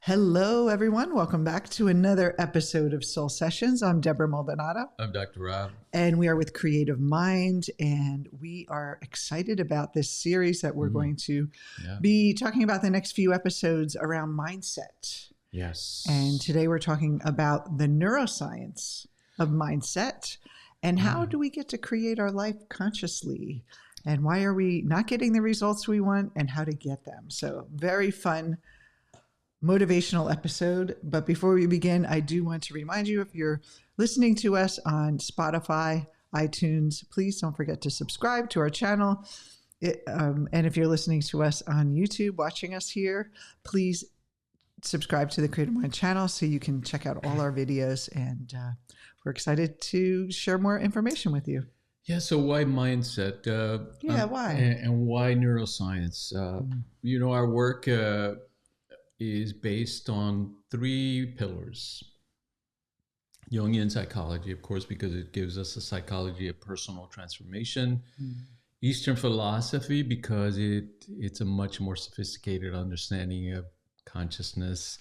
Hello, everyone. Welcome back to another episode of Soul Sessions. I'm Debra and I'm Dr. Rob. And we are with Creative Mind, and we are excited about this series that we're going to be talking about the next few episodes around mindset. Yes. And today we're talking about the neuroscience of mindset and how do we get to create our life consciously, and why are we not getting the results we want and how to get them. So very fun motivational episode. But before we begin, I do want to remind you, if you're listening to us on Spotify, iTunes, please don't forget to subscribe to our channel. And if you're listening to us on YouTube, watching us here, please subscribe to the Creative Mind channel so you can check out all our videos. And we're excited to share more information with you. Yeah, so why mindset? Why? And why neuroscience? Our work is based on three pillars. Jungian psychology, of course, because it gives us a psychology of personal transformation. Eastern philosophy, because it's a much more sophisticated understanding of consciousness.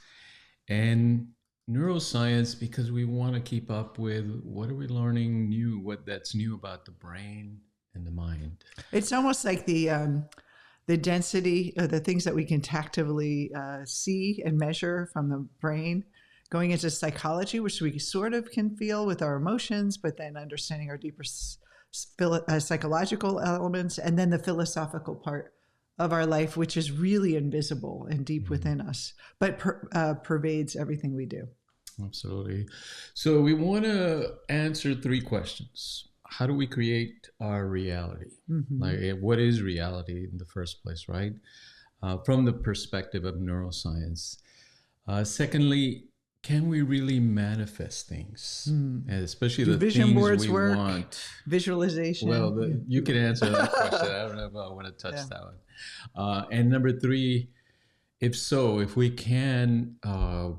And neuroscience, because we want to keep up with what are we learning new, what that's new about the brain and the mind. It's almost like the density of the things that we can tactilely see and measure from the brain, going into psychology, which we sort of can feel with our emotions, but then understanding our deeper psychological elements, and then the philosophical part of our life, which is really invisible and deep within us, but pervades everything we do. Absolutely. So we want to answer three questions. How do we create our reality? Like, what is reality in the first place, right? From the perspective of neuroscience. Secondly, can we really manifest things? And especially the vision things boards we work, want. Visualization. Well, you can answer that question. I don't know if I want to touch that one. And number three, if we can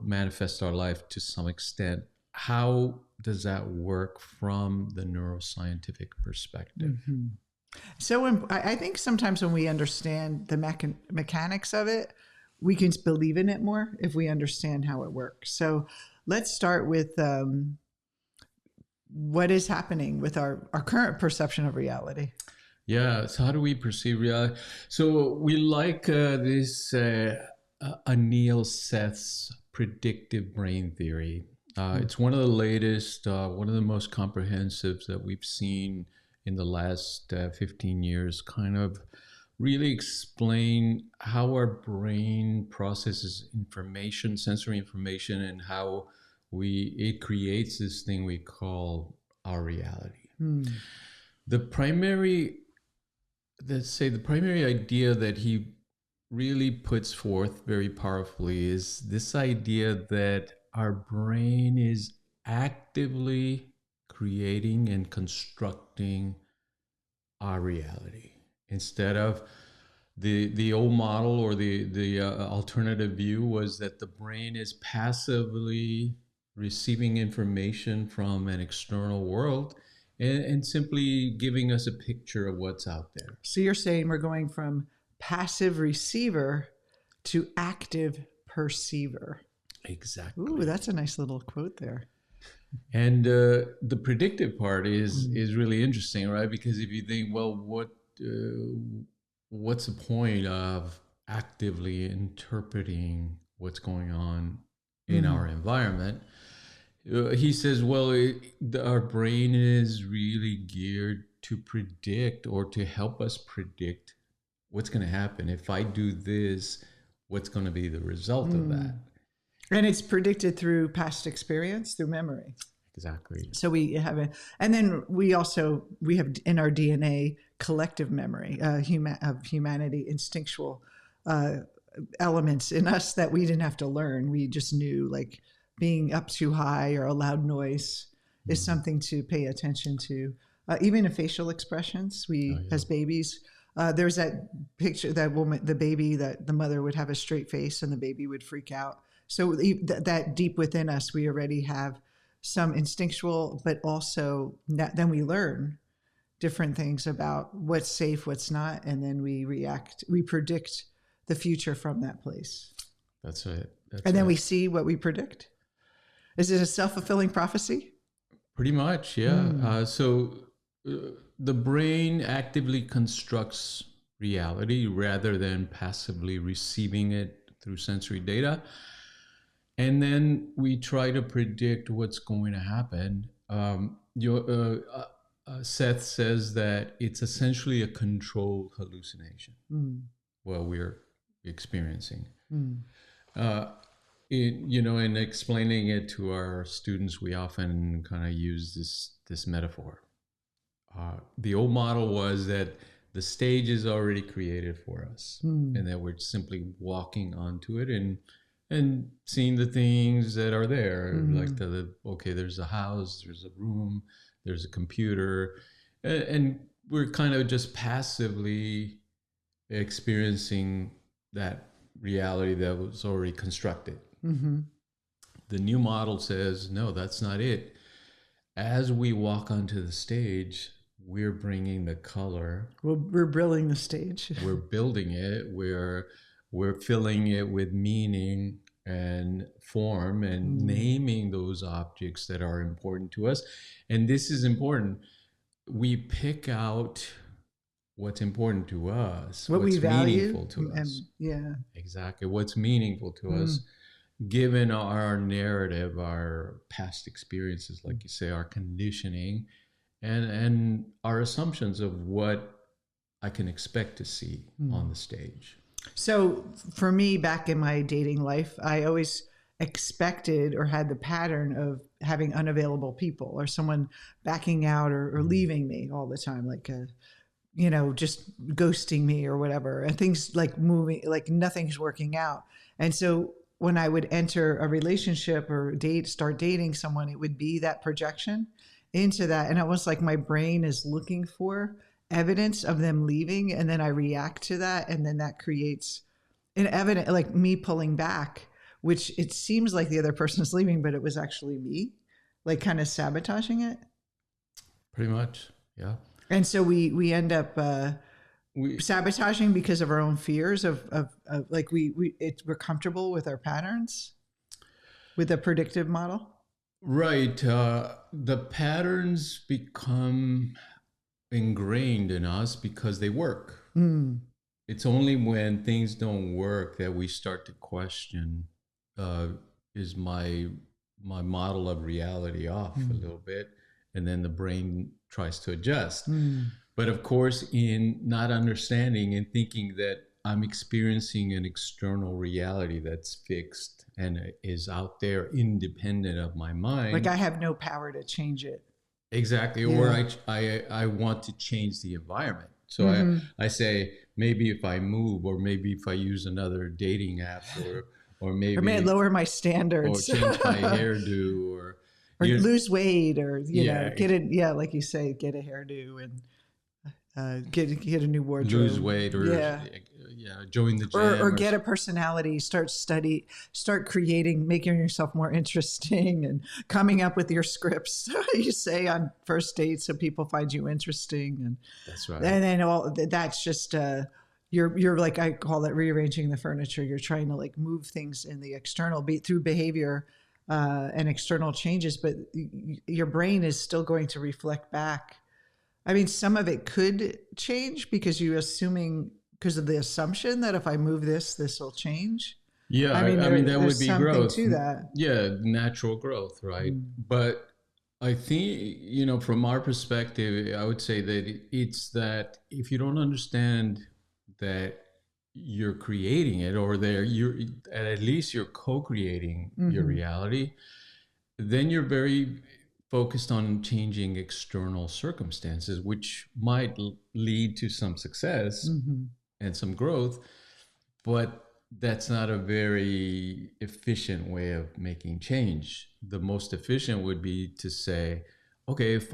manifest our life to some extent, how does that work from the neuroscientific perspective? So I think sometimes when we understand the mechanics of it, we can believe in it more if we understand how it works. So let's start with what is happening with our current perception of reality. Yeah, so how do we perceive reality? So we like this Anil Seth's predictive brain theory. It's one of the latest, one of the most comprehensive that we've seen in the last 15 years, kind of really explain how our brain processes information, sensory information, and how it creates this thing we call our reality. The primary idea that he really puts forth very powerfully is this idea that our brain is actively creating and constructing our reality. Instead of the old model or the alternative view was that the brain is passively receiving information from an external world and simply giving us a picture of what's out there. So you're saying we're going from passive receiver to active perceiver. Exactly. Ooh, that's a nice little quote there. And the predictive part is really interesting, right? Because if you think, well, what's the point of actively interpreting what's going on in our environment? He says, well, our brain is really geared to predict or to help us predict what's going to happen. If I do this, what's going to be the result of that? And it's predicted through past experience, through memory. Exactly. So we have and then we have in our DNA collective memory of humanity, instinctual elements in us that we didn't have to learn. We just knew, like being up too high or a loud noise is something to pay attention to. Even in facial expressions, as babies, there's that picture, that woman, the baby, that the mother would have a straight face and the baby would freak out. So that deep within us, we already have some instinctual, but also then we learn different things about what's safe, what's not, and then we predict the future from that place. That's it. And then we see what we predict. Is it a self-fulfilling prophecy? Pretty much, yeah. The brain actively constructs reality rather than passively receiving it through sensory data. And then we try to predict what's going to happen. Seth says that it's essentially a controlled hallucination. What we're experiencing. In explaining it to our students, we often kind of use this metaphor. The old model was that the stage is already created for us, and that we're simply walking onto it and seeing the things that are there, like there's a house, there's a room, there's a computer, and we're kind of just passively experiencing that reality that was already constructed. The new model says, no, that's not it. As we walk onto the stage, we're bringing the color. We're building the stage. We're building it. We're filling it with meaning and form and naming those objects that are important to us. And this is important. We pick out what's important to us, what we value, meaningful to us. Yeah, exactly. What's meaningful to us, given our narrative, our past experiences, like you say, our conditioning, and our assumptions of what I can expect to see on the stage. So for me, back in my dating life, I always expected or had the pattern of having unavailable people or someone backing out or leaving me all the time, like just ghosting me or whatever, and things like moving, like nothing's working out. And so when I would enter a relationship or start dating someone, it would be that projection into that. And it was like my brain is looking for evidence of them leaving, and then I react to that, and then that creates an evidence, like me pulling back, which it seems like the other person is leaving, but it was actually me, like kind of sabotaging it. Pretty much, yeah. And so we end up sabotaging because of our own fears of like we're comfortable with our patterns, with a predictive model. Right. The patterns become ingrained in us because they work. It's only when things don't work that we start to question, is my model of reality off a little bit? And then the brain tries to adjust. But of course, in not understanding and thinking that I'm experiencing an external reality that's fixed and is out there independent of my mind. Like I have no power to change it. Exactly. Yeah. Or I want to change the environment. So I say, maybe if I move, or maybe if I use another dating app, or maybe I lower my standards, or change my hairdo, or lose weight, or get it. Yeah, like you say, get a hairdo and get a new wardrobe, lose weight, or join the gym, or get a personality, start creating, making yourself more interesting, and coming up with your scripts you say on first dates so people find you interesting. And that's right. And then that's just you're like, I call it rearranging the furniture. You're trying to like move things in the external through behavior and external changes, but your brain is still going to reflect back. I mean, some of it could change because because of the assumption that if I move this will change. Yeah, I mean that would be growth. To that. Yeah, natural growth, right? But I think, from our perspective, I would say that it's that if you don't understand that you're creating it, or at least you're co-creating your reality, then you're very focused on changing external circumstances, which might lead to some success and some growth, but that's not a very efficient way of making change. The most efficient would be to say, okay, if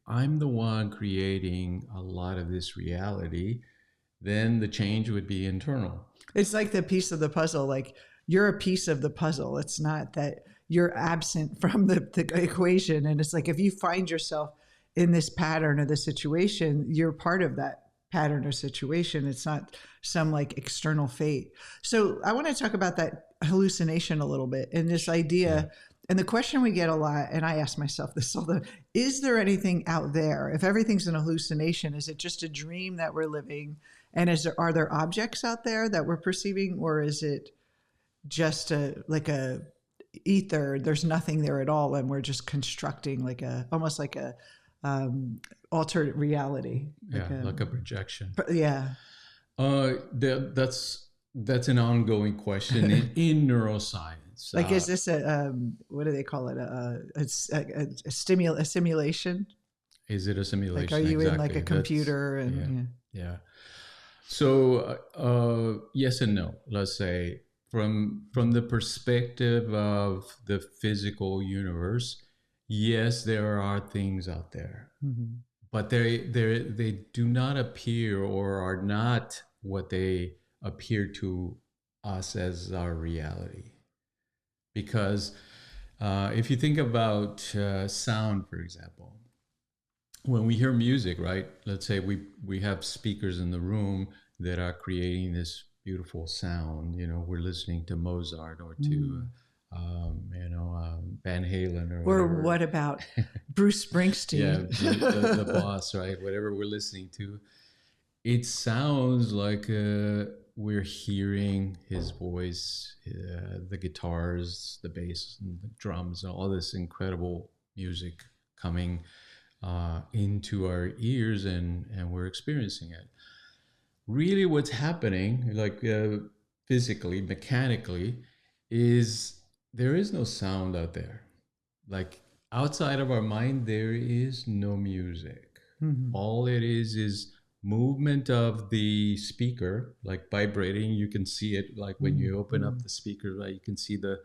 I'm the one creating a lot of this reality, then the change would be internal. It's like the piece of the puzzle, like you're a piece of the puzzle. It's not that you're absent from the equation. And it's like, if you find yourself in this pattern or this situation, you're part of that pattern or situation. It's not some like external fate. So I want to talk about that hallucination a little bit and this idea. And the question we get a lot, and I ask myself this all the time, is there anything out there? If everything's an hallucination, is it just a dream that we're living? And are there objects out there that we're perceiving, or is it just like a ether? There's nothing there at all, and we're just constructing almost like a altered reality. Like a projection. Yeah. That's an ongoing question in neuroscience. Is this what do they call it? A simulation? Is it a simulation? Like, are you in like a computer? Yeah. So yes and no. Let's say from the perspective of the physical universe, yes, there are things out there, but they do not appear or are not what they appear to us as our reality. Because if you think about sound, for example, when we hear music, right? Let's say we have speakers in the room that are creating this beautiful sound. We're listening to Mozart or to Van Halen or what about Bruce Springsteen? the boss, right? Whatever we're listening to, it sounds like we're hearing his voice, the guitars, the bass, and the drums, and all this incredible music coming into our ears, and we're experiencing it. Really what's happening, like physically, mechanically, is there is no sound out there. Like outside of our mind, there is no music. All it is movement of the speaker, like vibrating. You can see it, like when you open up the speaker, right? You can see the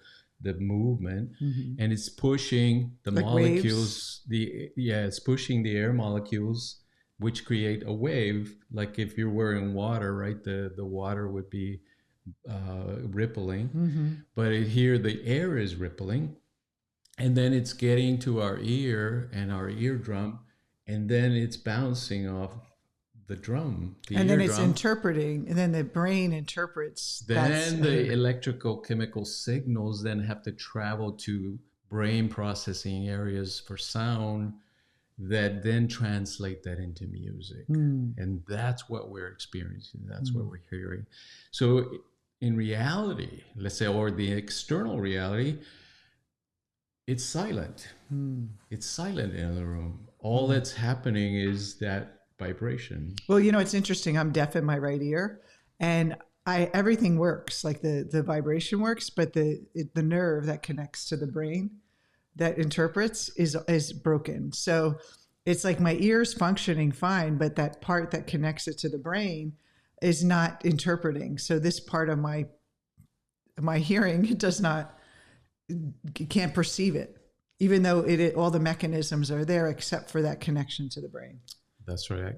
movement, and it's pushing the like molecules. Waves. It's pushing the air molecules, which create a wave. Like if you're wearing water, right? The water would be rippling, but here the air is rippling, and then it's getting to our ear and our eardrum, and then it's bouncing off the drum, and then it's interpreting, and then the brain interprets. Then the electrical chemical signals then have to travel to brain processing areas for sound that then translate that into music. And that's what we're experiencing. That's what we're hearing. So in reality, let's say, or the external reality, it's silent. It's silent in the room. All that's happening is that vibration. Well, it's interesting. I'm deaf in my right ear, and everything works. Like the vibration works, but the nerve that connects to the brain that interprets is broken. So it's like my ear's functioning fine, but that part that connects it to the brain is not interpreting. So this part of my hearing, it can't perceive it, even though all the mechanisms are there except for that connection to the brain. That's right.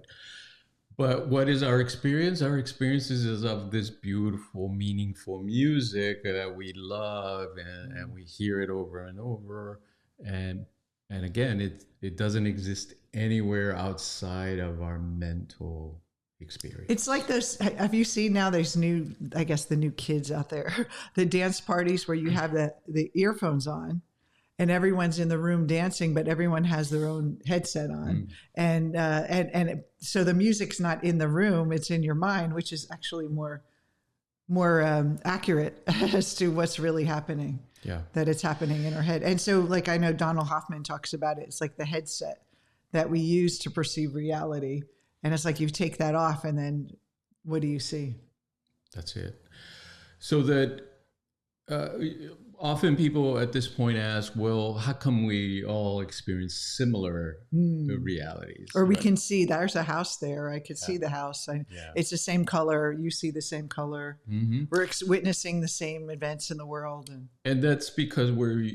But what is our experience? Our experience is of this beautiful, meaningful music that we love, and we hear it over and over. And again, it doesn't exist anywhere outside of our mental experience. It's like this. Have you seen now there's the new kids out there, the dance parties where you have the earphones on, and everyone's in the room dancing, but everyone has their own headset on. So the music's not in the room, it's in your mind, which is actually more accurate as to what's really happening. Yeah. That it's happening in our head. And so like, I know Donald Hoffman talks about it. It's like the headset that we use to perceive reality. And it's like, you take that off, and then what do you see? That's it. So that, often people at this point ask, well, how come we all experience similar realities? Or we can see there's a house there. I could see the house. It's the same color. You see the same color. We're witnessing the same events in the world. And that's because we're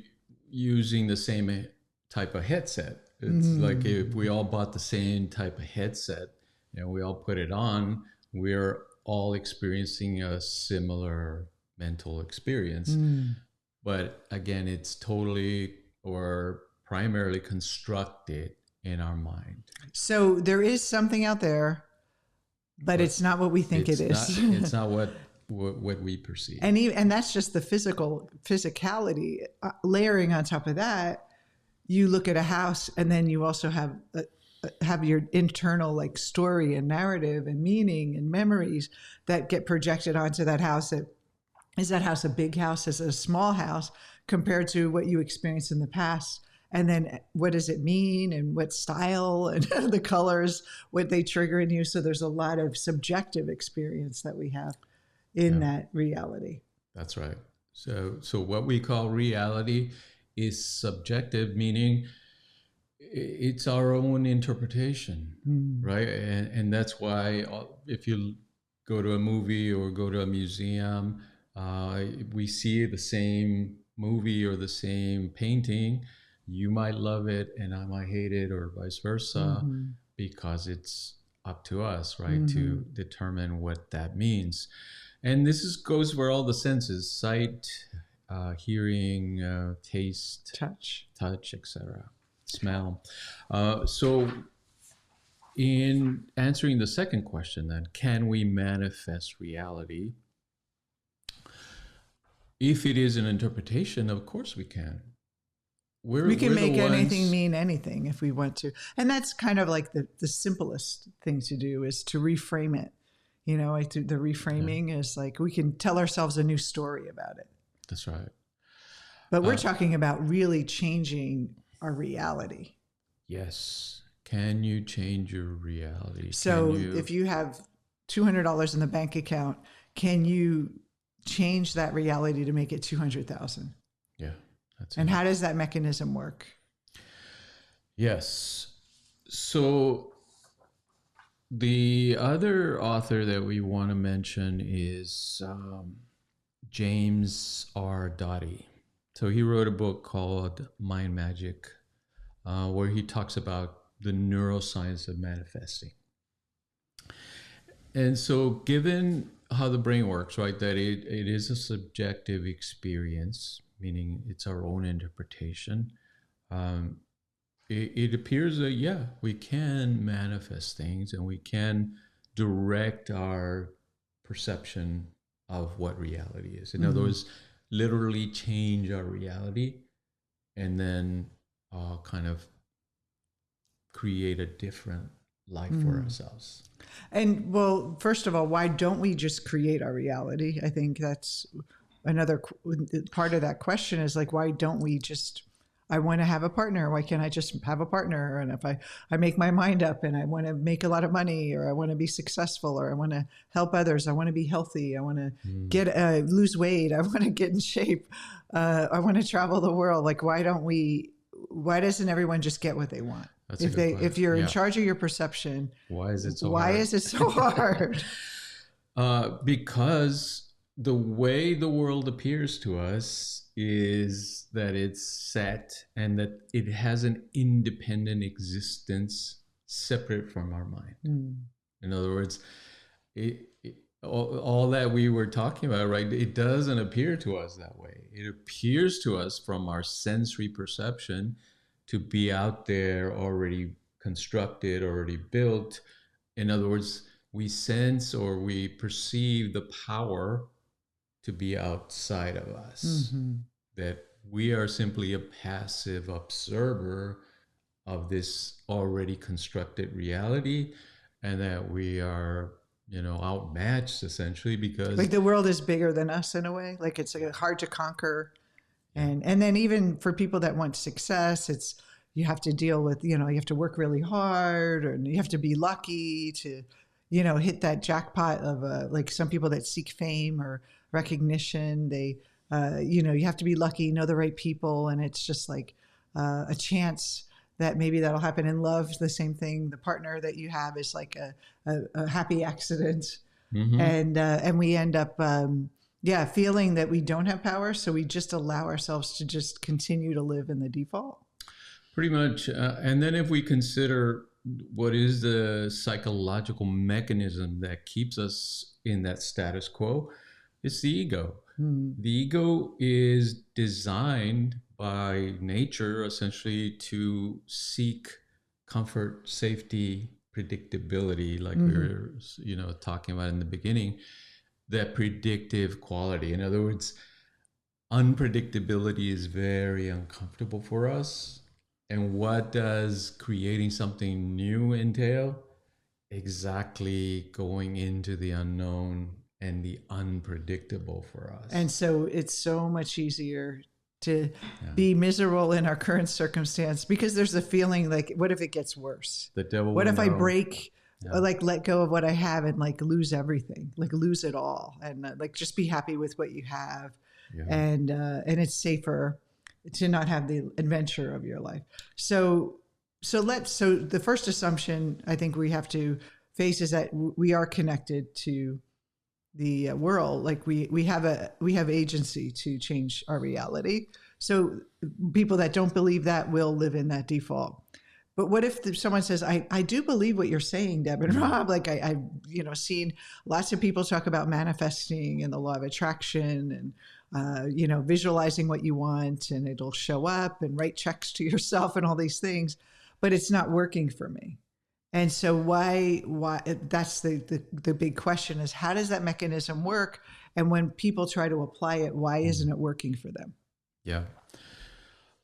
using the same type of headset. It's like if we all bought the same type of headset and we all put it on, we're all experiencing a similar mental experience. But again, it's totally or primarily constructed in our mind. So there is something out there but it's not what we think it is. It's not what we perceive. And that's just the physicality. Layering on top of that, you look at a house, and then you also have your internal like story and narrative and meaning and memories that get projected onto that house. Is that house a big house? Is it a small house compared to what you experienced in the past? And then what does it mean, and what style and the colors, what they trigger in you? So there's a lot of subjective experience that we have in that reality. That's right. So what we call reality is subjective, meaning it's our own interpretation, right? And that's why if you go to a movie or go to a museum, we see the same movie or the same painting. You might love it and I might hate it, or vice versa, because it's up to us, right, to determine what that means. And this goes for all the senses: sight, hearing, taste, touch, etc., smell. So in answering the second question then, can we manifest reality? If it is an interpretation, of course we can. We can make anything mean anything if we want to. And that's kind of like the simplest thing to do, is to reframe it. You know, the reframing is like we can tell ourselves a new story about it. That's right. But we're talking about really changing our reality. Yes. Can you change your reality? So if you have $200 in the bank account, can you change that reality to make it 200,000? Yeah. And how does that mechanism work? Yes. So the other author that we want to mention is James R. Doty. So he wrote a book called Mind Magic, where he talks about the neuroscience of manifesting. And so given how the brain works, right, that it is a subjective experience, meaning it's our own interpretation, it appears that, we can manifest things and we can direct our perception of what reality is. In other words, literally change our reality and then kind of create a different life for ourselves. And well, first of all, why don't we just create our reality? I think that's another part of that question, is like, why don't we just, I want to have a partner. Why can't I just have a partner? And if I make my mind up and I want to make a lot of money, or I want to be successful, or I want to help others, I want to be healthy, I want to lose weight, I want to get in shape, I want to travel the world. Like, why doesn't everyone just get what they want? If you're in charge of your perception, why is it so hard? Because the way the world appears to us is that it's set and that it has an independent existence separate from our mind. In other words, all that we were talking about, right, it doesn't appear to us that way. It appears to us from our sensory perception to be out there, already constructed, already built. In other words, we sense or we perceive the power to be outside of us, that we are simply a passive observer of this already constructed reality, and that we are, outmatched essentially, because like the world is bigger than us in a way. Like it's like hard to conquer. And then even for people that want success, you have to deal with, you have to work really hard, and you have to be lucky to, hit that jackpot of like some people that seek fame or recognition. They, you have to be lucky, know the right people. And it's just like a chance that maybe that'll happen. In love, the same thing. The partner that you have is like a happy accident. And we end up, feeling that we don't have power. So we just allow ourselves to just continue to live in the default. Pretty much. And then if we consider what is the psychological mechanism that keeps us in that status quo, it's the ego. The ego is designed by nature essentially to seek comfort, safety, predictability, like we were, talking about in the beginning, that predictive quality. In other words, unpredictability is very uncomfortable for us. And what does creating something new entail? Exactly going into the unknown and the unpredictable for us. And so it's so much easier to be miserable in our current circumstance because there's a feeling like, what if it gets worse? The devil. What if I break, like let go of what I have and like lose everything, like lose it all, and like just be happy with what you have, and it's safer to not have the adventure of your life. So the first assumption I think we have to face is that we are connected to the world. Like we have agency to change our reality. So people that don't believe that will live in that default. But what if someone says, I do believe what you're saying, Deb and Rob, like I've seen lots of people talk about manifesting and the law of attraction and, visualizing what you want and it'll show up, and write checks to yourself and all these things, but it's not working for me. And so why that's the big question is, how does that mechanism work? And when people try to apply it, why isn't it working for them? Yeah.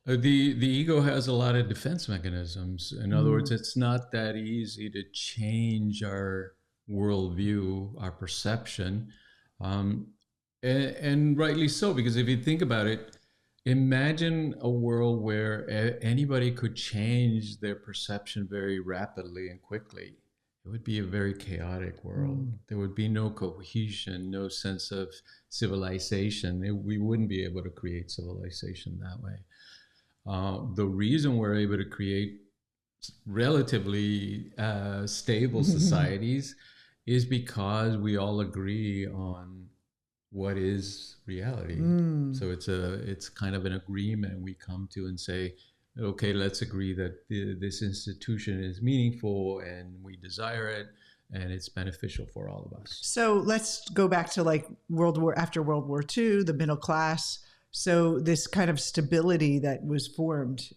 The ego has a lot of defense mechanisms. In other words, it's not that easy to change our worldview, our perception. And rightly so, because if you think about it, imagine a world where anybody could change their perception very rapidly and quickly. It would be a very chaotic world. There would be no cohesion, no sense of civilization. We wouldn't be able to create civilization that way. The reason we're able to create relatively stable societies is because we all agree on what is reality. So it's kind of an agreement we come to and say, okay, let's agree that this institution is meaningful and we desire it and it's beneficial for all of us. So let's go back to like after World War II, the middle class. So this kind of stability that was formed,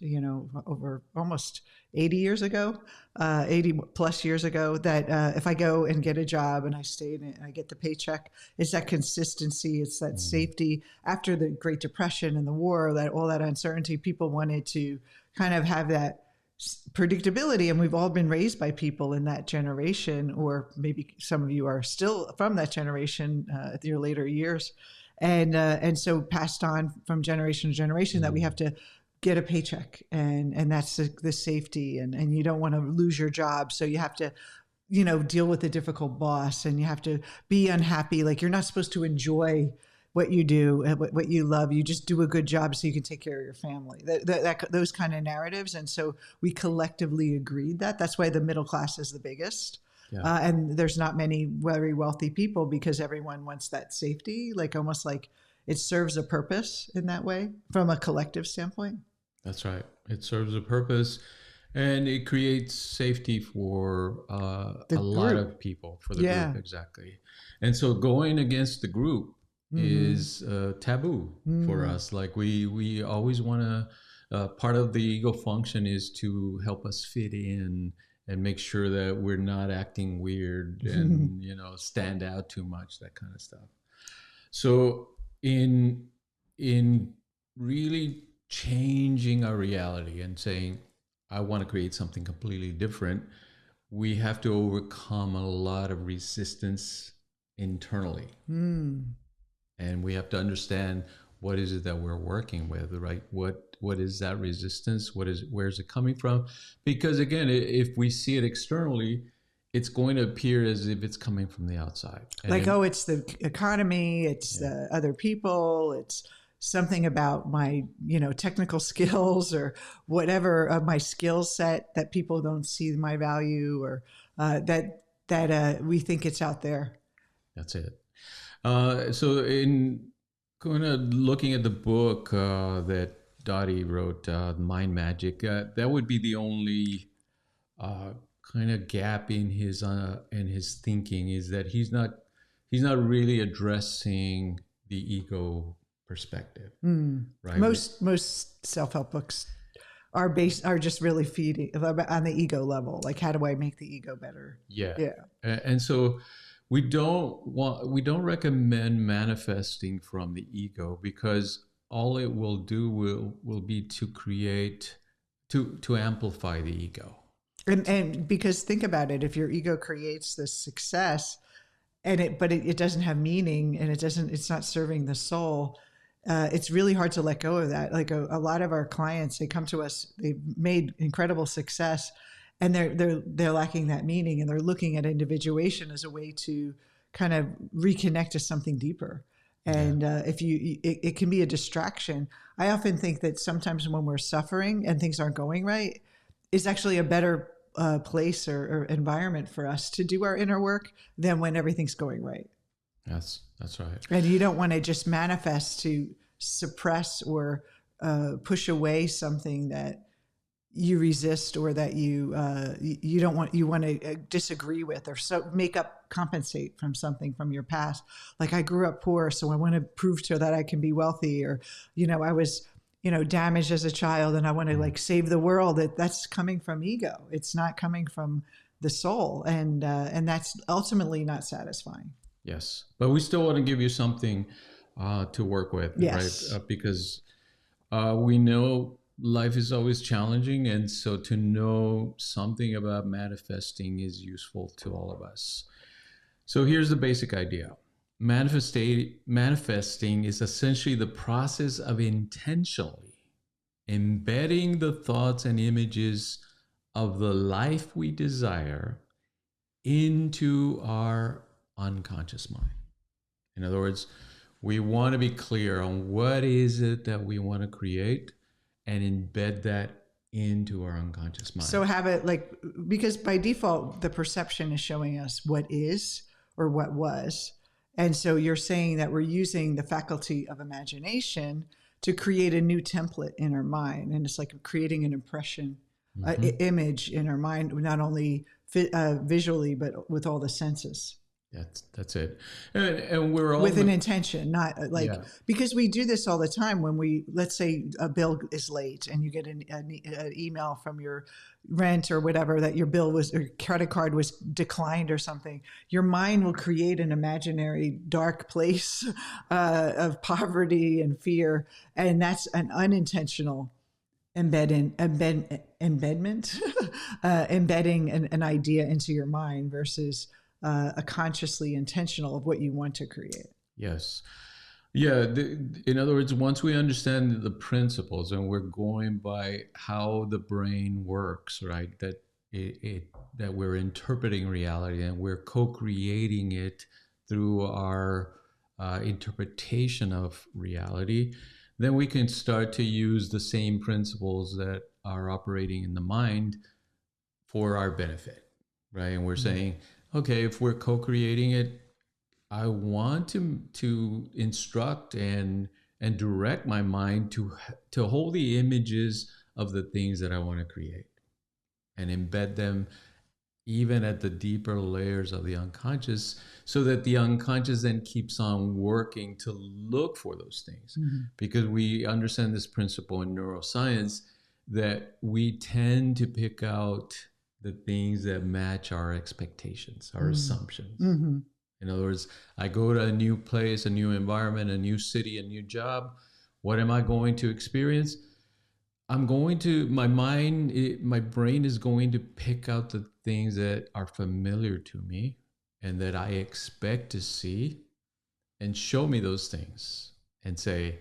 over almost 80 years ago, 80 plus years ago, that if I go and get a job and I stay in it and I get the paycheck, it's that consistency, it's that safety. After the Great Depression and the war, that all that uncertainty, people wanted to kind of have that predictability. And we've all been raised by people in that generation, or maybe some of you are still from that generation at your later years. And so passed on from generation to generation that we have to get a paycheck, and that's the safety, and you don't want to lose your job. So you have to, deal with a difficult boss, and you have to be unhappy. Like you're not supposed to enjoy what you do, what you love. You just do a good job so you can take care of your family. Those kind of narratives. And so we collectively agreed that's why the middle class is the biggest. Yeah. And there's not many very wealthy people because everyone wants that safety, like almost like it serves a purpose in that way from a collective standpoint. That's right. It serves a purpose and it creates safety for a lot of people, for the group. Exactly. And so going against the group is taboo for us. Like we always want to, part of the ego function is to help us fit in and make sure that we're not acting weird and, stand out too much, that kind of stuff. So in really changing our reality and saying, I want to create something completely different, we have to overcome a lot of resistance internally. And we have to understand what is it that we're working with, right? What is that resistance? Where's it coming from? Because again, if we see it externally, it's going to appear as if it's coming from the outside. And it's the economy, it's the other people, it's something about my, technical skills or whatever of my skill set that people don't see my value, or that we think it's out there. That's it. So in looking at the book that Dottie wrote, Mind Magic, that would be the only kind of gap in his thinking, is that he's not really addressing the ego perspective. Right? Most self-help books are just really feeding on the ego level. Like, how do I make the ego better? Yeah. Yeah. And so we don't recommend manifesting from the ego, because all it will do will be to create, to amplify the ego. And because think about it, if your ego creates this success and it doesn't have meaning, and it's not serving the soul, it's really hard to let go of that. Like a lot of our clients, they come to us, they've made incredible success, and they're lacking that meaning, and they're looking at individuation as a way to kind of reconnect to something deeper. And it can be a distraction. I often think that sometimes when we're suffering and things aren't going right, it's actually a better place or environment for us to do our inner work than when everything's going right. That's right. And you don't want to just manifest to suppress or push away something that you resist, or that you want to disagree with, or compensate from something from your past. Like, I grew up poor, so I want to prove to her that I can be wealthy, or I was damaged as a child, and I want to like save the world. That's coming from ego. It's not coming from the soul, and that's ultimately not satisfying. Yes, but we still want to give you something to work with, yes. Right? Because we know life is always challenging, and so to know something about manifesting is useful to all of us. So here's the basic idea. Manifesting is essentially the process of intentionally embedding the thoughts and images of the life we desire into our unconscious mind. In other words, we want to be clear on what is it that we want to create and embed that into our unconscious mind. So have it because by default, the perception is showing us what is or what was. And so you're saying that we're using the faculty of imagination to create a new template in our mind. And it's like creating an impression, image in our mind, not only visually, but with all the senses. That's it. And we're all with an intention, not because we do this all the time when let's say a bill is late and you get an email from your rent or whatever that your bill or credit card was declined or something. Your mind will create an imaginary dark place of poverty and fear. And that's an unintentional embedding an idea into your mind versus a consciously intentional of what you want to create. Yes. Yeah. In other words, once we understand the principles and we're going by how the brain works, right? That that we're interpreting reality and we're co-creating it through our interpretation of reality, then we can start to use the same principles that are operating in the mind for our benefit, right? And we're saying, okay, if we're co-creating it, I want to instruct and direct my mind to hold the images of the things that I want to create and embed them even at the deeper layers of the unconscious, so that the unconscious then keeps on working to look for those things. Because we understand this principle in neuroscience that we tend to pick out the things that match our expectations, our assumptions. In other words, I go to a new place, a new environment, a new city, a new job. What am I going to experience? My brain is going to pick out the things that are familiar to me and that I expect to see, and show me those things and say,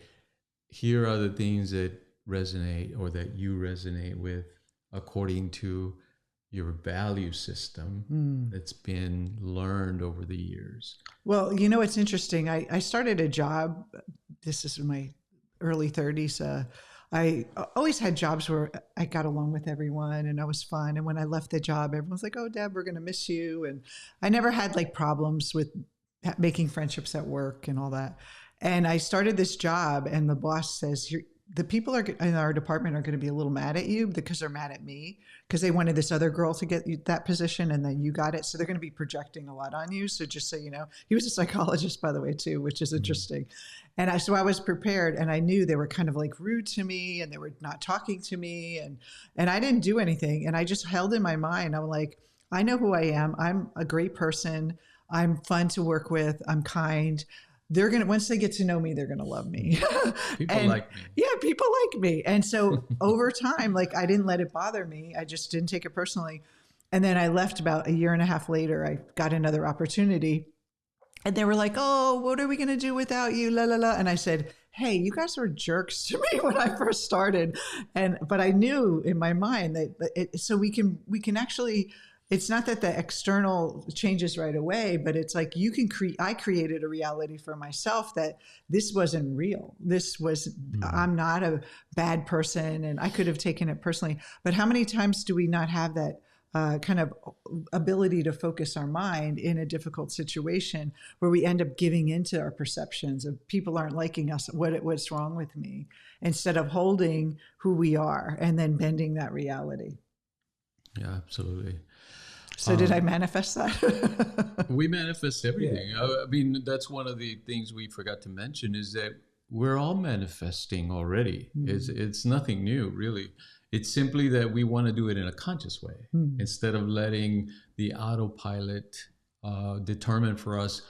here are the things that resonate or that you resonate with according to your value system that's been learned over the years. Well, it's interesting. I started a job. This is in my early 30s. I always had jobs where I got along with everyone and I was fun. And when I left the job, everyone's like, "Oh, Deb, we're going to miss you." And I never had problems with making friendships at work and all that. And I started this job and the boss says, the people in our department are going to be a little mad at you because they're mad at me because they wanted this other girl to get that position and then you got it. So they're going to be projecting a lot on you. So just so you know, he was a psychologist, by the way, too, which is interesting. And so I was prepared, and I knew they were kind of like rude to me and they were not talking to me. And I didn't do anything. And I just held in my mind, I'm like, I know who I am. I'm a great person. I'm fun to work with. I'm kind. They're going to, once they get to know me, they're going to love me. People like me. Yeah, people like me. And so over time, like I didn't let it bother me. I just didn't take it personally. And then I left about a year and a half later. I got another opportunity and they were like, oh, what are we going to do without you? La, la, la. And I said, hey, you guys were jerks to me when I first started. But I knew in my mind that so we can actually, it's not that the external changes right away, but it's like you can I created a reality for myself that this wasn't real. This was, I'm not a bad person and I could have taken it personally. But how many times do we not have that kind of ability to focus our mind in a difficult situation where we end up giving into our perceptions of people aren't liking us, what's wrong with me, instead of holding who we are and then bending that reality. Yeah, absolutely. So did I manifest that? We manifest everything. Yeah. I mean, that's one of the things we forgot to mention is that we're all manifesting already. It's nothing new, really. It's simply that we want to do it in a conscious way instead of letting the autopilot determine for us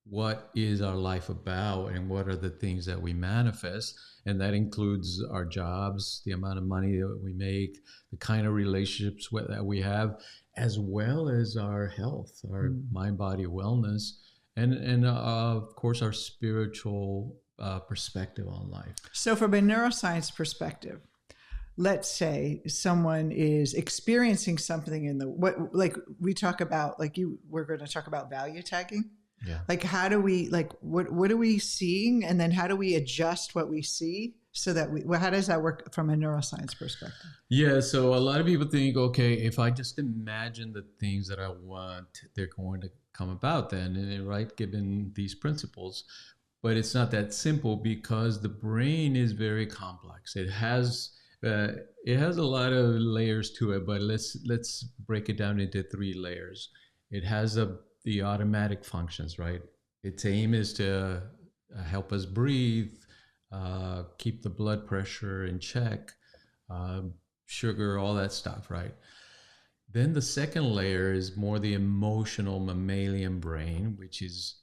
what is our life about and what are the things that we manifest. And that includes our jobs, the amount of money that we make, the kind of relationships that we have, as well as our health, our mind-body wellness, and of course, our spiritual perspective on life. So from a neuroscience perspective, let's say someone is experiencing something in like we talk about, we're going to talk about value tagging. Yeah. Like, how do we, what are we seeing? And then how do we adjust what we see so that how does that work from a neuroscience perspective? Yeah. So a lot of people think, okay, if I just imagine the things that I want, they're going to come about then, right? Given these principles. But it's not that simple because the brain is very complex. It has a lot of layers to it, but let's break it down into 3 layers. It has the automatic functions, right? Its aim is to help us breathe, keep the blood pressure in check, sugar, all that stuff, right? Then the second layer is more the emotional mammalian brain, which is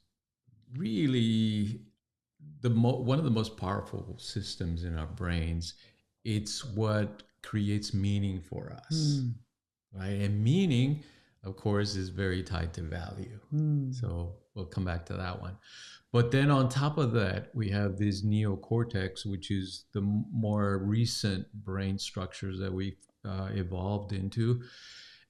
really one of the most powerful systems in our brains. It's what creates meaning for us, right? And meaning, of course, is very tied to value. So we'll come back to that one. But then on top of that, we have this neocortex, which is the more recent brain structures that we've evolved into.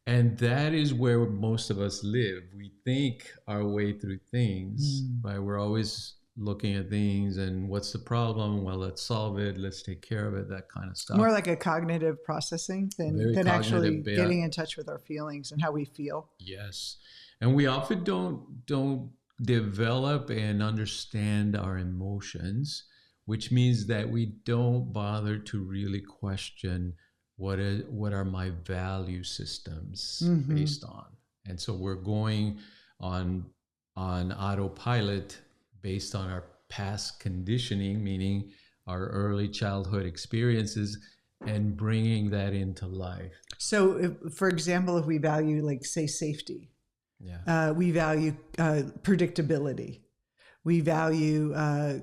And that is where most of us live. We think our way through things, right? We're always looking at things and what's the problem? Well, let's solve it. Let's take care of it, that kind of stuff. More like a cognitive processing than actually getting in touch with our feelings and how we feel. Yes. And we often don't develop and understand our emotions, which means that we don't bother to really question what are my value systems based on. And so we're going on autopilot based on our past conditioning, meaning our early childhood experiences, and bringing that into life. So, for example, if we value, like, say, safety, we value predictability, we value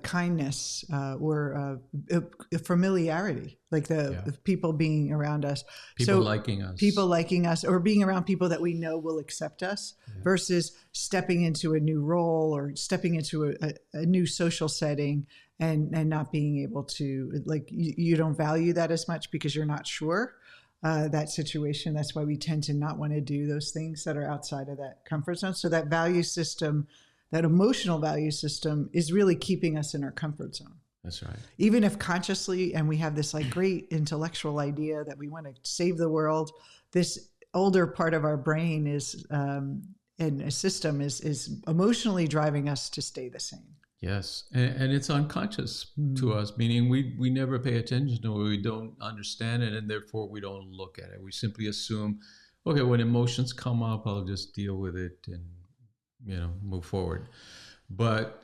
kindness or familiarity, like the people being around us. People liking us, or being around people that we know will accept us versus stepping into a new role or stepping into a new social setting and not being able to, like, you don't value that as much because you're not sure that situation. That's why we tend to not want to do those things that are outside of that comfort zone. So that value system, that emotional value system, is really keeping us in our comfort zone. That's right. Even if consciously, and we have this like great intellectual idea that we want to save the world, this older part of our brain is, and a system is emotionally driving us to stay the same. Yes, and it's unconscious to us, meaning we never pay attention to it. We don't understand it, and therefore we don't look at it. We simply assume, okay, when emotions come up, I'll just deal with it and move forward. But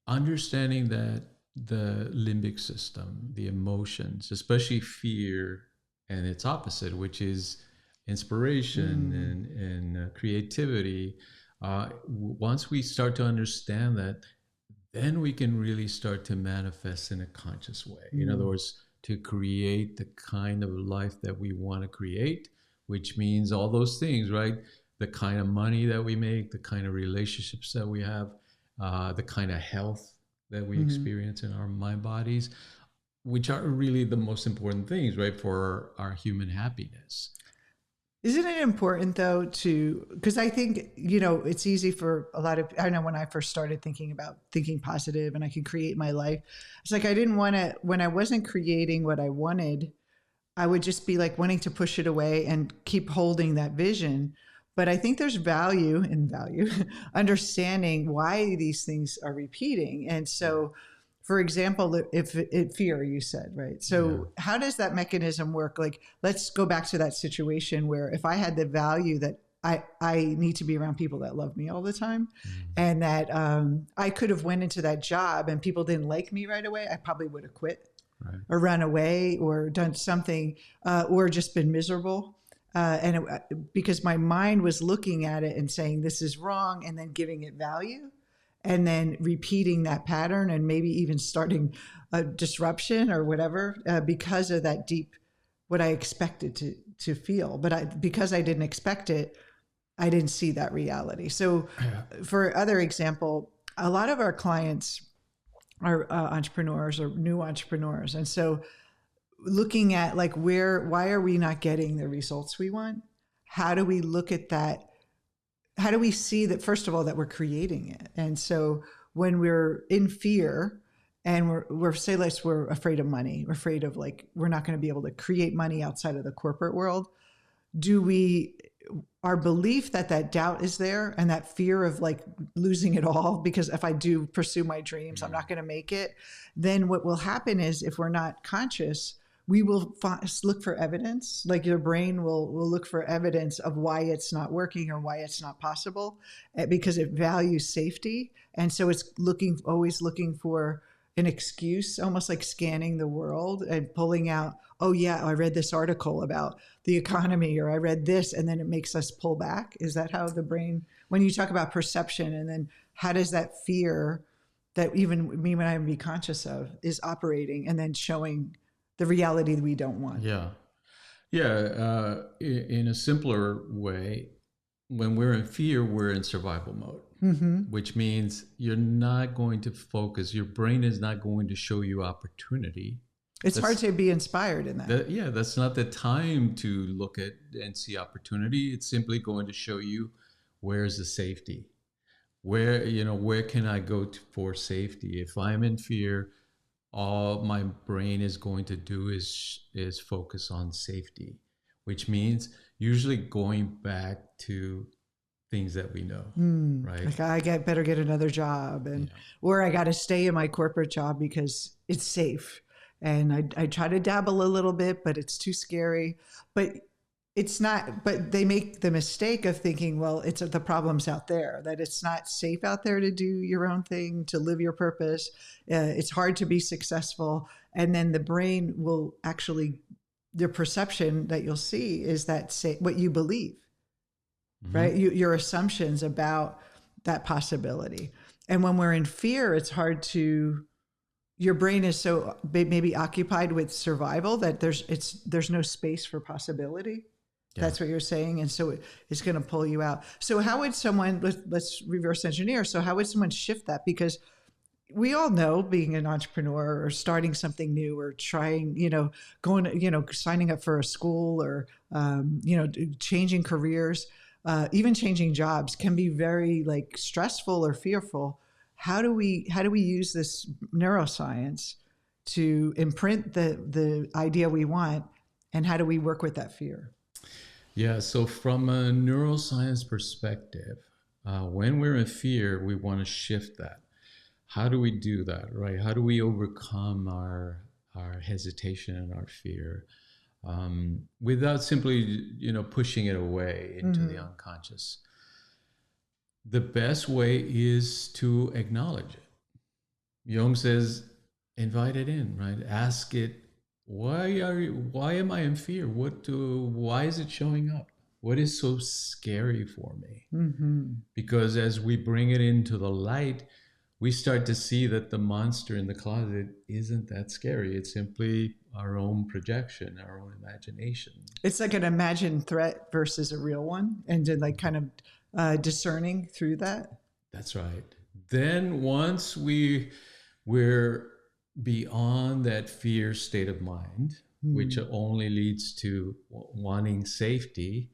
understanding that the limbic system, the emotions, especially fear, and its opposite, which is inspiration and creativity. Once we start to understand that, then we can really start to manifest in a conscious way. In other words, to create the kind of life that we want to create, which means all those things, right? The kind of money that we make, the kind of relationships that we have, the kind of health that we experience in our mind bodies, which are really the most important things, right, for our human happiness. Isn't it important though because I think, it's easy for a lot of, I know when I first started thinking about thinking positive and I could create my life, it's like I didn't want to, when I wasn't creating what I wanted, I would just be like wanting to push it away and keep holding that vision. But I think there's value understanding why these things are repeating. And so, for example, if fear, you said, right? So how does that mechanism work? Like, let's go back to that situation where if I had the value that I need to be around people that love me all the time, and that I could have went into that job and people didn't like me right away, I probably would have quit. Right. Or run away or done something or just been miserable. Because my mind was looking at it and saying, this is wrong, and then giving it value and then repeating that pattern and maybe even starting a disruption or whatever because of that deep, what I expected to feel. But because I didn't expect it, I didn't see that reality. So for other example, a lot of our clients are entrepreneurs or new entrepreneurs. And so looking at like why are we not getting the results we want? How do we look at that? How do we see that, first of all, that we're creating it? And so when we're in fear and we're afraid of money, we're afraid of we're not going to be able to create money outside of the corporate world. Our belief that doubt is there and that fear of losing it all, because if I do pursue my dreams, I'm not going to make it. Then what will happen is if we're not conscious, we will look for evidence. Like your brain will look for evidence of why it's not working or why it's not possible, because it values safety. And so it's always looking for an excuse, almost like scanning the world and pulling out, oh yeah, I read this article about the economy, or I read this, and then it makes us pull back. Is that how the brain, when you talk about perception, and then how does that fear that even me when I be conscious of is operating and then showing the reality that we don't want? Yeah. In a simpler way, when we're in fear, we're in survival mode, which means you're not going to focus. Your brain is not going to show you opportunity. It's hard to be inspired in that. That's not the time to look at and see opportunity. It's simply going to show you where's the safety. Where can I go for safety? If I'm in fear, all my brain is going to do is focus on safety, which means usually going back to things that we know, right? Like I better get another job, or I got to stay in my corporate job because it's safe. And I try to dabble a little bit, but it's too scary. But it's not. But they make the mistake of thinking, well, it's the problem's out there, that it's not safe out there to do your own thing, to live your purpose. It's hard to be successful. And then the brain will actually, the perception that you'll see is that what you believe, right? Your assumptions about that possibility. And when we're in fear, it's hard to, your brain is so maybe occupied with survival that there's no space for possibility. Yeah. That's what you're saying. And so it's going to pull you out. So how would someone, let's reverse engineer. So how would someone shift that? Because we all know being an entrepreneur or starting something new or trying, going, signing up for a school or, changing careers, even changing jobs can be very stressful or fearful. How do we use this neuroscience to imprint the idea we want? And how do we work with that fear? Yeah, so from a neuroscience perspective, when we're in fear, we want to shift that. how do we do that, right? How do we overcome our hesitation and our fear without simply, pushing it away into the unconscious? The best way is to acknowledge it. Jung says, invite it in, right? Ask it, why am I in fear? Why is it showing up? What is so scary for me? Because as we bring it into the light, we start to see that the monster in the closet isn't that scary. It's simply our own projection, our own imagination. It's like an imagined threat versus a real one, and then like kind of discerning through that. That's right. Then once we're beyond that fear state of mind, which only leads to wanting safety,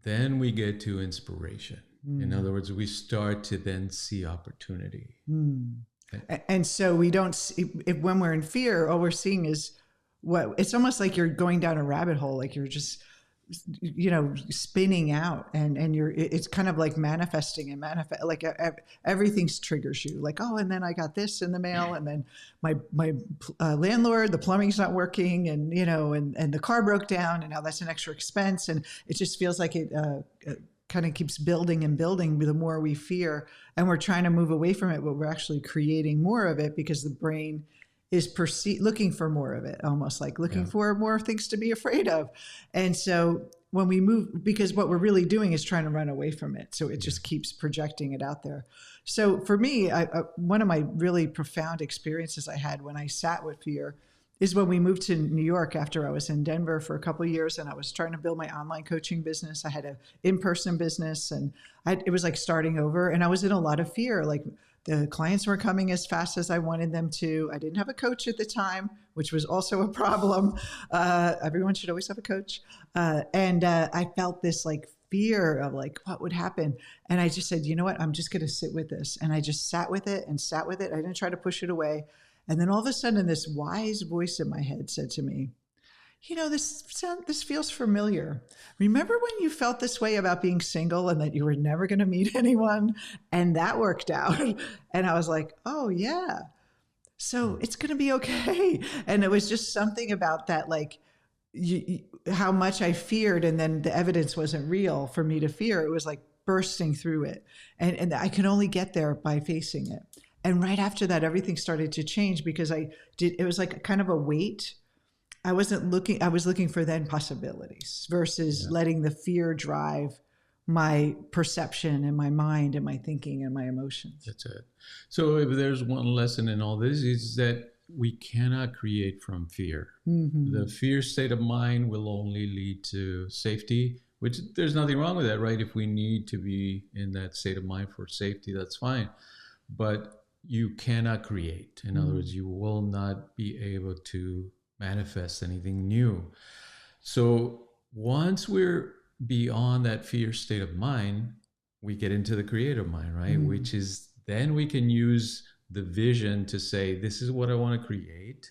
then we get to inspiration. In other words, we start to then see opportunity. And so we don't see, when we're in fear, all we're seeing is it's almost like you're going down a rabbit hole, like you're just, spinning out, and it's kind of like manifesting and like everything triggers you, like, oh, and then I got this in the mail, and then my landlord, the plumbing's not working, and and the car broke down, and now that's an extra expense, and it just feels like it kind of keeps building and building the more we fear, and we're trying to move away from it, but we're actually creating more of it because the brain is looking for more of it, almost like looking for more things to be afraid of. And so when we move, because what we're really doing is trying to run away from it. So it just keeps projecting it out there. So for me, one of my really profound experiences I had when I sat with fear is when we moved to New York after I was in Denver for a couple of years, and I was trying to build my online coaching business. I had an in-person business, and it was like starting over, and I was in a lot of fear. Like, the clients weren't coming as fast as I wanted them to. I didn't have a coach at the time, which was also a problem. Everyone should always have a coach. And I felt this like fear of like, what would happen? And I just said, you know what? I'm just going to sit with this. And I just sat with it and sat with it. I didn't try to push it away. And then all of a sudden, this wise voice in my head said to me, this feels familiar. Remember when you felt this way about being single and that you were never going to meet anyone, and that worked out? And I was like, oh yeah, so it's going to be okay. And it was just something about that, like how much I feared, and then the evidence wasn't real for me to fear. It was like bursting through it, and I can only get there by facing it. And right after that, everything started to change, because it was like kind of a weight. I was looking for then possibilities versus letting the fear drive my perception and my mind and my thinking and my emotions. That's it. So if there's one lesson in all this, is that we cannot create from fear. The fear state of mind will only lead to safety, which there's nothing wrong with that, right? If we need to be in that state of mind for safety, that's fine. But you cannot create. In other words, you will not be able to manifest anything new. So once we're beyond that fear state of mind, we get into the creative mind, right? Which is, then we can use the vision to say, this is what I want to create,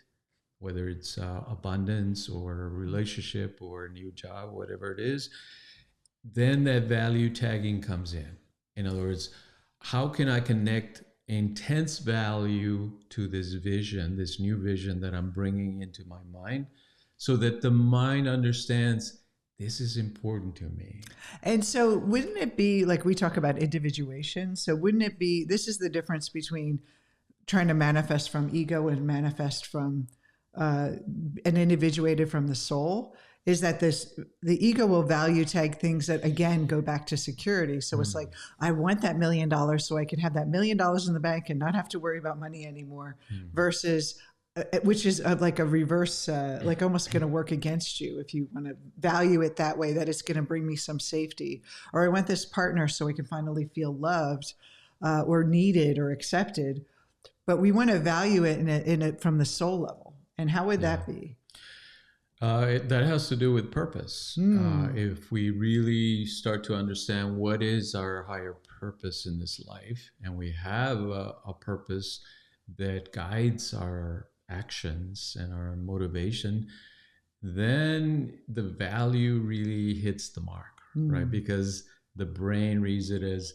whether it's abundance or a relationship or a new job, whatever it is. Then that value tagging comes in. In other words, how can I connect intense value to this vision, this new vision that I'm bringing into my mind, so that the mind understands this is important to me. And so wouldn't it be like, we talk about individuation, so wouldn't it be, this is the difference between trying to manifest from ego and manifest from and individuated from the soul, is that the ego will value tag things that, again, go back to security. So it's like, I want that $1 million so I can have that $1 million in the bank and not have to worry about money anymore, versus, which is like a reverse, like almost going to work against you if you want to value it that way, that it's going to bring me some safety. Or I want this partner so I can finally feel loved or needed or accepted. But we want to value it from the soul level. And how would that be? That has to do with purpose. If we really start to understand what is our higher purpose in this life, and we have a purpose that guides our actions and our motivation, then the value really hits the mark, right? Because the brain reads it as,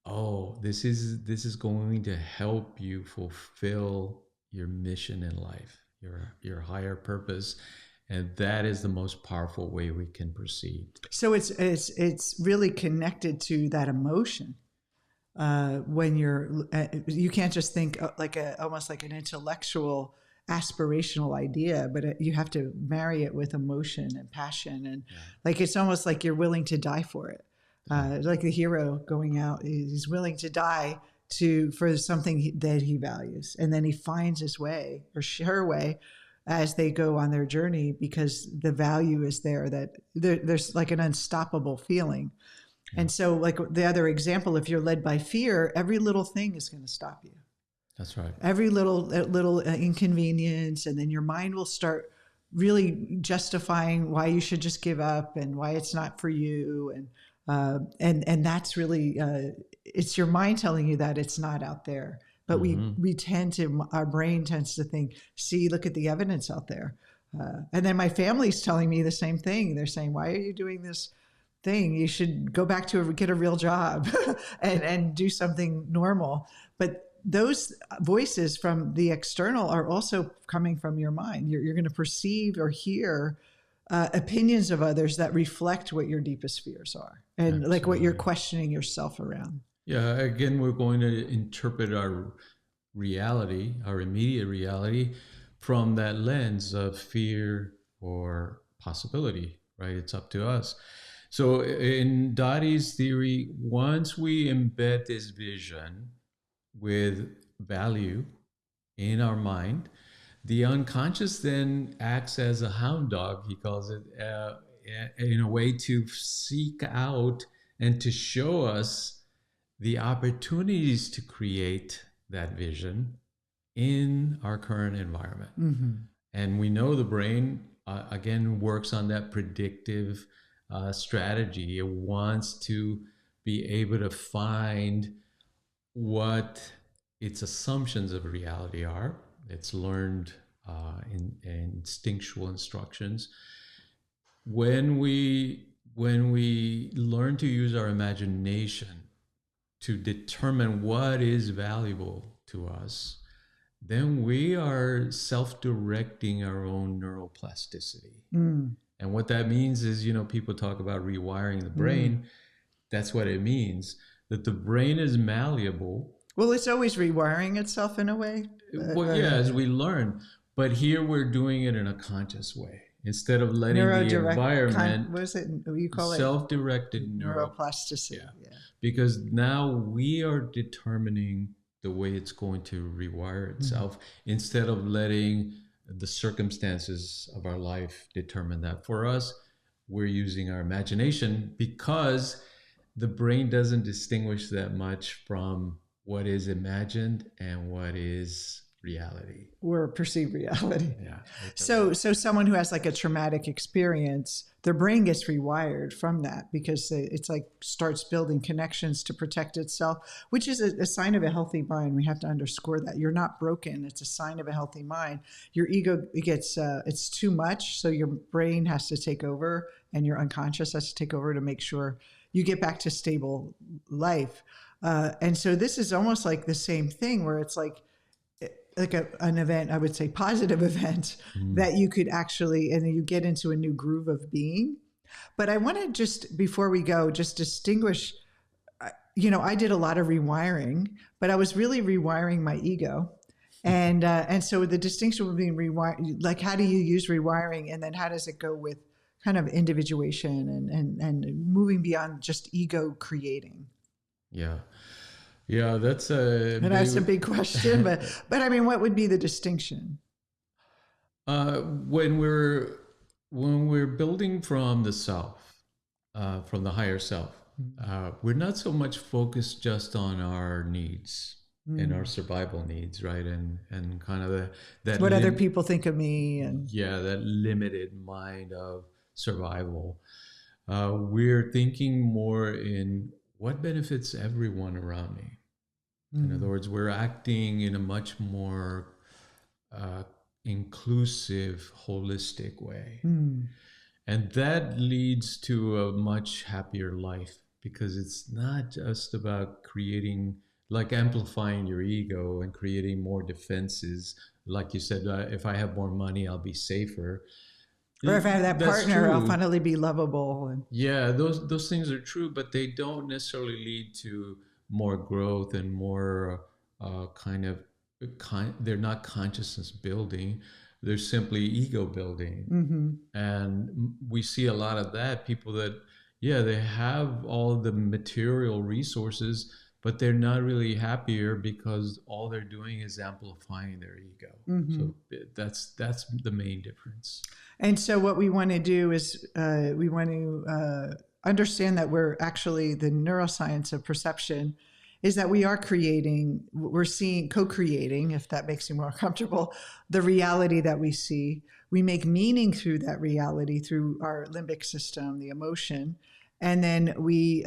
oh, this is going to help you fulfill your mission in life, your higher purpose, and that is the most powerful way we can proceed. So it's really connected to that emotion. When you can't just think like almost like an intellectual aspirational idea, but you have to marry it with emotion and passion, and like it's almost like you're willing to die for it. Like the hero going out, he's willing to die for something that he values, and then he finds his way or her way as they go on their journey, because the value is there, that there's like an unstoppable feeling. And so, like the other example, if you're led by fear, every little thing is going to stop you. That's right. Every little inconvenience, and then your mind will start really justifying why you should just give up and why it's not for you, and that's really it's your mind telling you that it's not out there. But we tend to, our brain tends to think, see, look at the evidence out there, and then my family's telling me the same thing. They're saying, why are you doing this thing? You should go back to get a real job and do something normal. But those voices from the external are also coming from your mind. You're going to perceive or hear opinions of others that reflect what your deepest fears are, and Absolutely. like what you're questioning yourself around. Yeah, again, we're going to interpret our reality, our immediate reality, from that lens of fear or possibility, right? It's up to us. So in Dottie's theory, once we embed this vision with value in our mind, the unconscious then acts as a hound dog, he calls it, in a way to seek out and to show us the opportunities to create that vision in our current environment. And we know the brain, again, works on that predictive strategy. It wants to be able to find what its assumptions of reality are. It's learned in instinctual instructions. When we learn to use our imagination to determine what is valuable to us, then we are self-directing our own neuroplasticity. And what that means is, people talk about rewiring the brain. That's what it means, that the brain is malleable. Well, it's always rewiring itself in a way. Well, yeah, as we learn. But here we're doing it in a conscious way. Instead of letting the environment, what is it you call it? Self-directed Neuroplasticity. Yeah. Because now we are determining the way it's going to rewire itself, instead of letting the circumstances of our life determine that for us. We're using our imagination, because the brain doesn't distinguish that much from what is imagined and what is reality, or perceived reality. Yeah. So someone who has like a traumatic experience, their brain gets rewired from that, because it's like starts building connections to protect itself, which is a sign of a healthy mind. We have to underscore that you're not broken. It's a sign of a healthy mind. Your ego gets it's too much, so your brain has to take over, and your unconscious has to take over to make sure you get back to stable life. And so this is almost like the same thing, where it's like an event, I would say positive event, that you could actually, and then you get into a new groove of being. But I want to just, before we go, just distinguish, I did a lot of rewiring, but I was really rewiring my ego. And so the distinction between rewiring, like how do you use rewiring, and then how does it go with kind of individuation and moving beyond just ego creating? Yeah, that's a big question, but I mean, what would be the distinction? When we're building from the self, from the higher self, we're not so much focused just on our needs and our survival needs, right? And kind of that what other people think of me, and that limited mind of survival. We're thinking more in what benefits everyone around me. In other words, we're acting in a much more inclusive, holistic way. And that leads to a much happier life because it's not just about creating, like amplifying your ego and creating more defenses. Like you said, if I have more money, I'll be safer. Or if I have that That's partner, true. I'll finally be lovable. And Yeah, those things are true, but they don't necessarily lead to more growth and more they're not consciousness building. They're simply ego building. mm-hmm. And we see a lot of that. People that, yeah, they have all the material resources, but they're not really happier because all they're doing is amplifying their ego. Mm-hmm. So that's the main difference. And so what we want to do is we want to understand that we're actually, the neuroscience of perception is that we are creating, we're seeing, co-creating, if that makes you more comfortable, the reality that we see. We make meaning through that reality, through our limbic system, the emotion. And then we,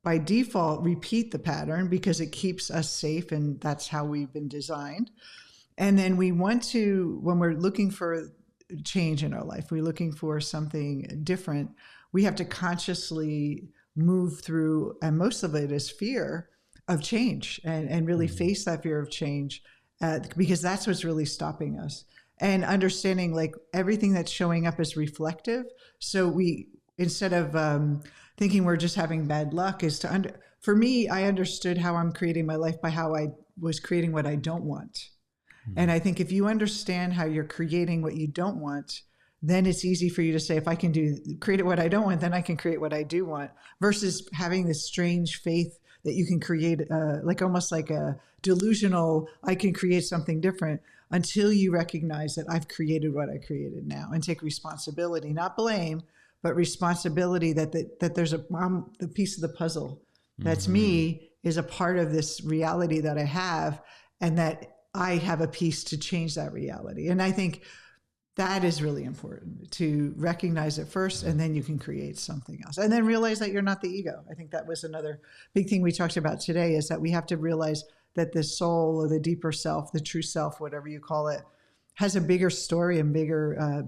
by default, repeat the pattern because it keeps us safe, and that's how we've been designed. And then we want to, when we're looking for change in our life, we're looking for something different, we have to consciously move through, and most of it is fear of change, and really face that fear of change, because that's what's really stopping us. And understanding like everything that's showing up is reflective. So we, instead of thinking we're just having bad luck, is to for me, I understood how I'm creating my life by how I was creating what I don't want. And I think if you understand how you're creating what you don't want, then it's easy for you to say, if I can create what I don't want, then I can create what I do want, versus having this strange faith that you can create, like almost like a delusional, I can create something different, until you recognize that I've created what I created now, and take responsibility, not blame, but responsibility that there's the piece of the puzzle that's me is a part of this reality that I have, and that I have a piece to change that reality. And I think that is really important, to recognize it first, and then you can create something else. And then realize that you're not the ego. I think that was another big thing we talked about today, is that we have to realize that the soul, or the deeper self, the true self, whatever you call it, has a bigger story and bigger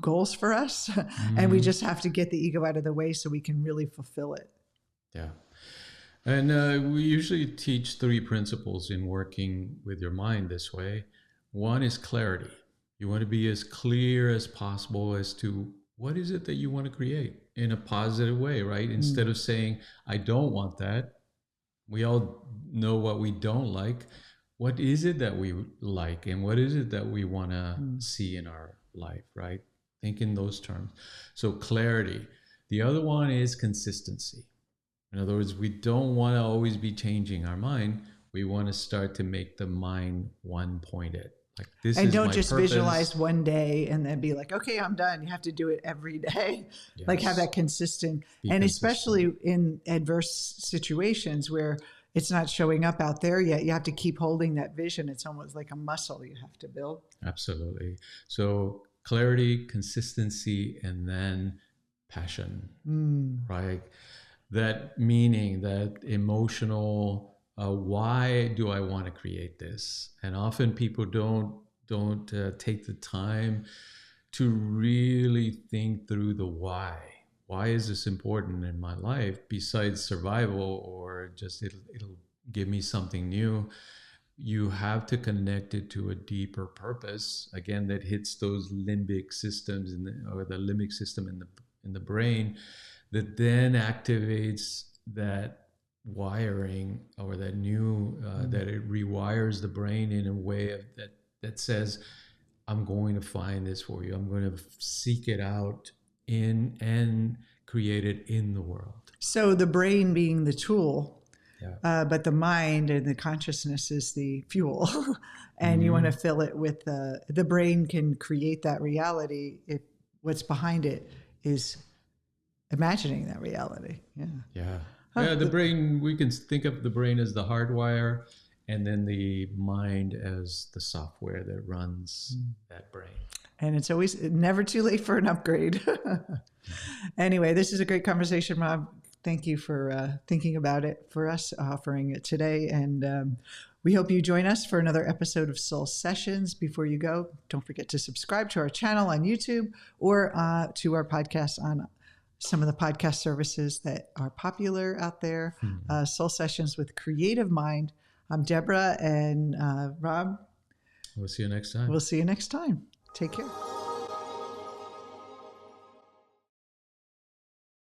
goals for us. And we just have to get the ego out of the way so we can really fulfill it. Yeah. And we usually teach 3 principles in working with your mind this way. One is clarity. You want to be as clear as possible as to what is it that you want to create in a positive way, right? Instead of saying, I don't want that. We all know what we don't like. What is it that we like, and what is it that we want to see in our life, right? Think in those terms. So clarity. The other one is consistency. In other words, we don't want to always be changing our mind. We want to start to make the mind one-pointed. Like, this and is don't my just purpose. Visualize one day and then be like, okay, I'm done. You have to do it every day. Yes. Like, have that consistent. Be and consistent. Especially in adverse situations where it's not showing up out there yet, you have to keep holding that vision. It's almost like a muscle you have to build. Absolutely. So clarity, consistency, and then passion, right? That meaning, that emotional, why do I want to create this? And often people don't take the time to really think through the why. Why is this important in my life, besides survival, or just it'll give me something new? You have to connect it to a deeper purpose, again, that hits those limbic systems or the limbic system in the brain, that then activates that wiring, or that new that it rewires the brain in a way that says, I'm going to find this for you. I'm going to seek it out in and create it in the world. So the brain being the tool, Yeah. but the mind and the consciousness is the fuel. And you want to fill it with the brain can create that reality if what's behind it is imagining that reality. Yeah, the brain, we can think of the brain as the hardwire, and then the mind as the software that runs that brain. And it's always never too late for an upgrade. Anyway, this is a great conversation, Rob. Thank you for thinking about it for us, offering it today. And we hope you join us for another episode of Soul Sessions. Before you go, don't forget to subscribe to our channel on YouTube, or to our podcast on some of the podcast services that are popular out there. Soul Sessions with Creative Mind. I'm Debra, and Rob. We'll see you next time. We'll see you next time. Take care.